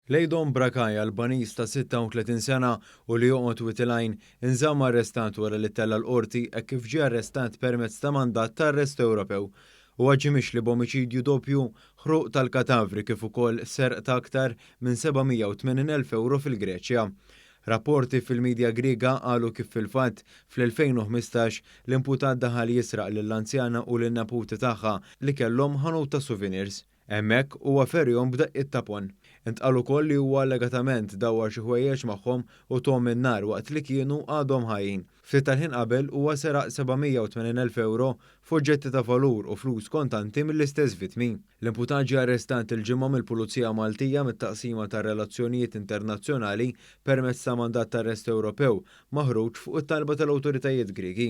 Lejdon Brakaja, Albanis ta' 36 sena u li joqgħod witilajn inżamm arrestant wara li tella l-qorti hekk kif ġie arrestant permezz ta' mandat ta' arrest Ewropew. U ġimix li b'omiċidju doppju, ħruq tal-katavri kif ukoll serq ta' aktar minn 780,000 euro fil-Greċja. Rapporti fil-medja Griega qalu kif fil-fatt fl-2015 l-imputat daħal jisraq lill-anzjana u lin-naputi tagħha li kellhom ħanut ta' souvenirs. Hemmhekk huwa ferjhom b'daqqiet tapon. Intqal ukoll li huwa legatament dawwar xi ħwejjeġ magħhom u tom min-nar waqt li kienu għadhom ħajjin. Ftit tal-ħin qabel huwa seraq 780,000 euro f'oġġetti ta' valur u flus kontanti mill-istess vittmi. L-imputat ġie arrestant il-ġimgħa mill-Pulizija Maltija mit-taqsima tar relazzjonijiet internazzjonali permezz ta' mandat ta' arrest Ewropew maħruġ fuq it-talba tal-awtoritajiet Griegi.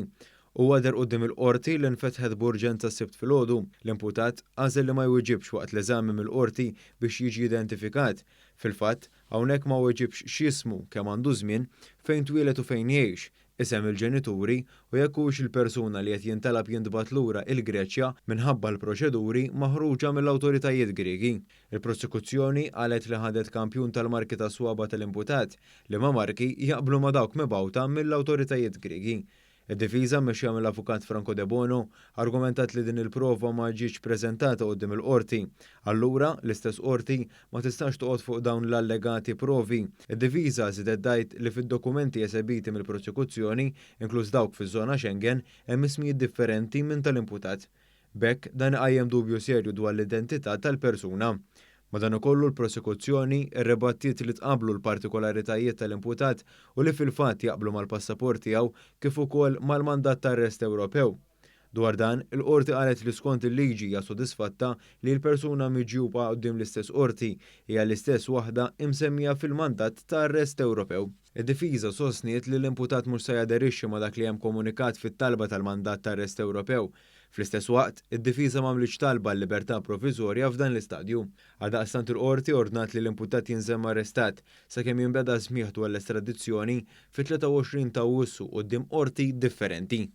U għader qudiem il-qorti li nfetħet b'urġenza s-sibt filgħodu. L-imputat għażel li ma jweġibx waqt l-eżami mill-qorti biex jiġi identifikat. Fil-fatt, hawnhekk ma weġibx x'jismu kemm għandu żmien fejn twieled u fejn jgħix, isem il-ġenituri u jekk huwiex il-persuna li qed jintalab jintbagħat lura il-Greċja minħabba l-proċeduri maħruġa mill-awtoritajiet Griegi. Il-prosekuzzjoni qalet li ħadet kampjun tal-marki ta' swaba tal-imputat li ma' marki jaqblu ma' dawk mibgħuta mill-awtoritajiet Griegi. Id-difiża mmexxija mill-avukat Franco De Bono argumentat li din il-prova ma ġietx preżentata quddiem il-qorti. Allura l-istess qorti ma tistax toqgħod fuq dawn l-allegati provi. Id-difiża żidet dgħid li fid-dokumenti esebiti mill-prosekuzzjoni, inkluż dawk fiż-żona Schengen, hemm ismijiet differenti minn tal-imputat. B'hekk dan iqajjem dubju serju dwar l-identità tal-persuna. Madankollu l-prosekuzzjoni irrebattiet li tqablu l-partikolaritajiet tal-imputat u li fil-fatt jaqblu mal-passaport tiegħu kif ukoll mal-mandat ta' arrest Ewropew. Dwar dan, il-qorti qalet li skont il-liġi hija sodisfatta li l-persuna miġjuba quddiem l-istess qorti hija l-istess waħda imsemmija fil-mandat ta' arrest Ewropew. Id-difiża sostniet li l-imputat mhux se jaderixxi ma' dak li hemm komunikat fit-talba tal-mandat ta' arrest Ewropew. Fl-istess waqt, id-difiża m'għamlitx talba l-libertà proviżorja f'dan l-istadju. Għaldaqstant il-qorti ordnat li l-imputat jinżemm arrestat sakemm jinbeda żmieħ dwar l-estradizzjoni fit-23 ta' Awwissu quddiem qorti differenti.